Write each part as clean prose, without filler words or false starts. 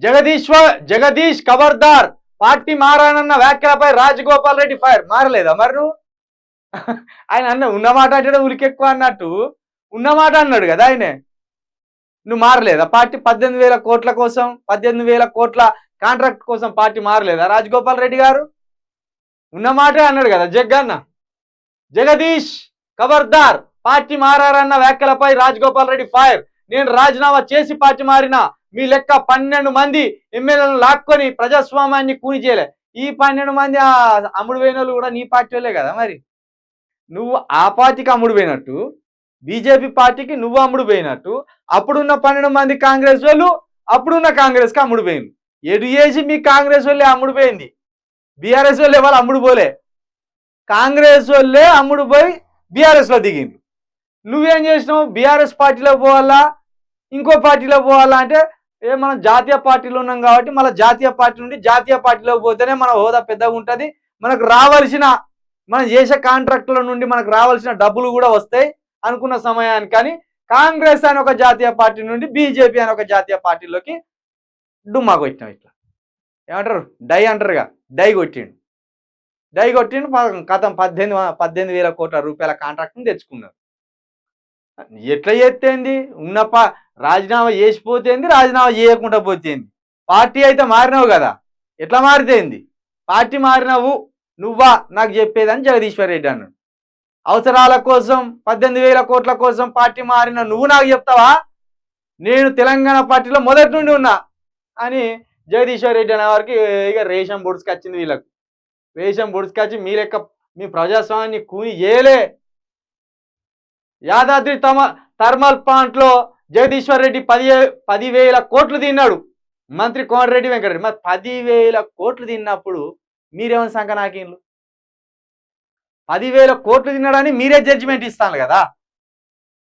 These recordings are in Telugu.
జగదీష్ ఖబర్దార్, పార్టీ మారానన్న వ్యాఖ్యలపై రాజగోపాల్ రెడ్డి ఫైర్. మారలేదా మరి నువ్వు? ఆయన ఉన్నమాట అంటే ఉలికెక్కువ అన్నట్టు ఉన్నమాట అన్నాడు కదా ఆయనే. నువ్వు మారలేదా పార్టీ? 18,000 కోట్ల కోసం, 18,000 కోట్ల కాంట్రాక్ట్ కోసం పార్టీ మారలేదా రాజగోపాల్ రెడ్డి గారు? ఉన్నమాటే అన్నాడు కదా జగ్గన్న. జగదీష్ ఖబర్దార్, పార్టీ మారారన్న వ్యాఖ్యలపై రాజగోపాల్ రెడ్డి ఫైర్. నేను రాజీనామా చేసి పార్టీ మారినా మీ లెక్క 12 మంది ఎమ్మెల్యేలను లాక్కొని ప్రజాస్వామ్యాన్ని కూని చేయలే. ఈ 12 మంది అమ్ముడు పోయినోళ్ళు కూడా నీ పార్టీ వాళ్ళే కదా. మరి నువ్వు ఆ పార్టీకి అమ్ముడు పోయినట్టు, బీజేపీ పార్టీకి నువ్వు అమ్ముడు పోయినట్టు, అప్పుడున్న 12 మంది కాంగ్రెస్ వాళ్ళు అప్పుడున్న కాంగ్రెస్కి అమ్ముడు పోయింది. ఎటు చేసి మీ కాంగ్రెస్ వాళ్ళే అమ్ముడు పోయింది, బీఆర్ఎస్ వాళ్ళే వాళ్ళు అమ్ముడు పోలే. కాంగ్రెస్ వాళ్ళే అమ్ముడు పోయి బీఆర్ఎస్లో దిగింది. నువ్వేం చేసినావు? బీఆర్ఎస్ పార్టీలో పోవాలా ఇంకో పార్టీలో పోవాలా అంటే మనం జాతీయ పార్టీలో ఉన్నాం కాబట్టి మళ్ళీ జాతీయ పార్టీ నుండి జాతీయ పార్టీలో పోతేనే మన హోదా పెద్దగా ఉంటుంది, మనకు రావాల్సిన మనం చేసే కాంట్రాక్టుల నుండి మనకు రావాల్సిన డబ్బులు కూడా వస్తాయి అనుకున్న సమయానికి. కానీ కాంగ్రెస్ అని ఒక జాతీయ పార్టీ నుండి బీజేపీ అని ఒక జాతీయ పార్టీలోకి డుమ్మా కొట్టినాం. ఇట్లా ఏమంటారు, డై అంటారుగా, డై కొట్టిండు. కథం 18,000 కోట్ల రూపాయల కాంట్రాక్ట్ని తెచ్చుకున్నారు. ఎట్లా చేస్తేంది? రాజీనామా చేసిపోతేంది, రాజీనామా చేయకుండా పోతేంది. పార్టీ అయితే మారినావు కదా, ఎట్లా మారితేంది? పార్టీ మారినావు నువ్వా నాకు చెప్పేదని జగదీశ్వర్ రెడ్డి అన్నాడు. అవసరాల కోసం 18,000 కోట్ల కోసం పార్టీ మారిన నువ్వు నాకు చెప్తావా? నేను తెలంగాణ పార్టీలో మొదటి నుండి ఉన్నా అని జగదీశ్వర్ రెడ్డి అనే వారికి ఇక రేషం బుడ్స్కొచ్చింది. వీళ్ళకు రేషం బుడ్స్కొచ్చి మీ లెక్క మీ ప్రజాస్వామ్యాన్ని కూని చేయలే. యాదాద్రి థర్మల్ ప్లాంట్లో జగదీశ్వర్ రెడ్డి 10,000 కోట్లు తిన్నాడు, మంత్రి కోమటిరెడ్డి వెంకటరెడ్డి. మరి 10,000 కోట్లు తిన్నప్పుడు మీరేమని సంఖ నాకిన్లు? 10,000 కోట్లు తిన్నాడని మీరే జడ్జిమెంట్ ఇస్తాను కదా.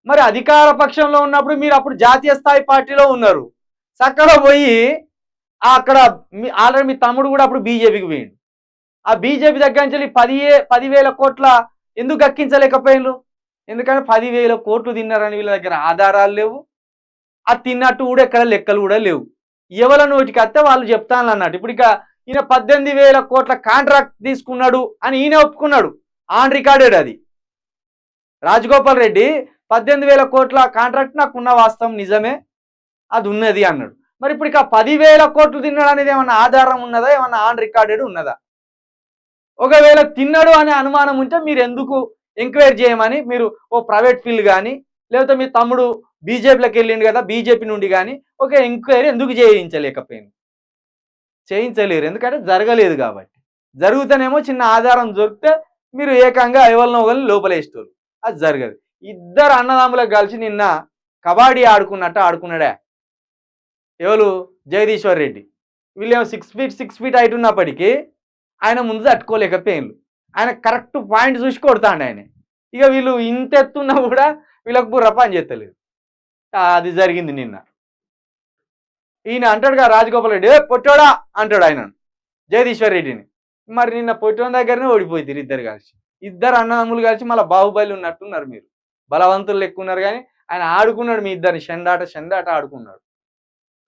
మరి అధికార పక్షంలో ఉన్నప్పుడు మీరు అప్పుడు జాతీయ స్థాయి పార్టీలో ఉన్నారు, చక్కగా పోయి అక్కడ ఆల్రెడీ మీ తమ్ముడు కూడా అప్పుడు బీజేపీకి పోయిండు. ఆ బీజేపీ దగ్గర నుంచి 10,000 కోట్ల ఎందుకు అక్కించలేకపోయిన్లు? ఎందుకంటే 10,000 కోట్లు తిన్నారని వీళ్ళ దగ్గర ఆధారాలు లేవు, అది తిన్నట్టు కూడా ఎక్కడ లెక్కలు కూడా లేవు. ఎవరి నోటికి వస్తే వాళ్ళు చెప్తాను అన్నట్టు. ఇప్పుడు ఇక ఈయన 18,000 కోట్ల కాంట్రాక్ట్ తీసుకున్నాడు అని ఈయన ఒప్పుకున్నాడు, ఆన్ రికార్డెడ్. అది రాజగోపాల్ రెడ్డి 18,000 కోట్ల కాంట్రాక్ట్ నాకున్న వాస్తవం నిజమే, అది ఉన్నది అన్నాడు. మరి ఇప్పుడు ఇక 10,000 కోట్లు తిన్నాడు అనేది ఏమన్నా ఆధారం ఉన్నదా, ఏమన్నా ఆన్ రికార్డెడ్ ఉన్నదా? ఒకవేళ తిన్నాడు అనే అనుమానం ఉంటే మీరు ఎందుకు ఎంక్వైరీ చేయమని మీరు ఓ ప్రైవేట్ ఫీల్డ్ కానీ లేకపోతే మీ తమ్ముడు బీజేపీలోకి వెళ్ళిండు కదా, బీజేపీ నుండి కానీ ఒక ఎంక్వైరీ ఎందుకు చేయించలేరు? ఎందుకంటే జరగలేదు కాబట్టి. జరుగుతానేమో చిన్న ఆధారం దొరికితే మీరు ఏకంగా ఎవరినో ఒకరిని లోపలేస్తారు, అది జరగదు. ఇద్దరు అన్నదమ్ములకు కలిసి నిన్న కబడ్డీ ఆడుకున్నట్టు ఆడుకున్నాడా ఎవరు? జగదీశ్వర్ రెడ్డి. వీళ్ళేమో 6 ఫీట్ హైట్ ఉన్నప్పటికీ ఆయన ముందు తట్టుకోలేకపోయిన్లు. ఆయన కరెక్ట్ పాయింట్ చూసి కొడతాండు ఆయన. ఇక వీళ్ళు ఇంత ఎత్తున్నా కూడా వీళ్ళకు బుర్ర పని చేస్తలేదు. అది జరిగింది నిన్న. ఈయన అంటాడుగా రాజగోపాల్ రెడ్డి, పొట్టోడా అంటాడు ఆయన జగదీశ్వర్ రెడ్డిని. మరి నిన్న పొట్టోని దగ్గరనే ఓడిపోయింది ఇద్దరు కలిసి. ఇద్దరు అన్నదమ్ములు కలిసి మళ్ళీ బాహుబలి ఉన్నట్టున్నారు. మీరు బలవంతులు ఎక్కున్నారు కానీ ఆయన ఆడుకున్నాడు, మీ ఇద్దరిని చెండాట ఆడుకున్నాడు.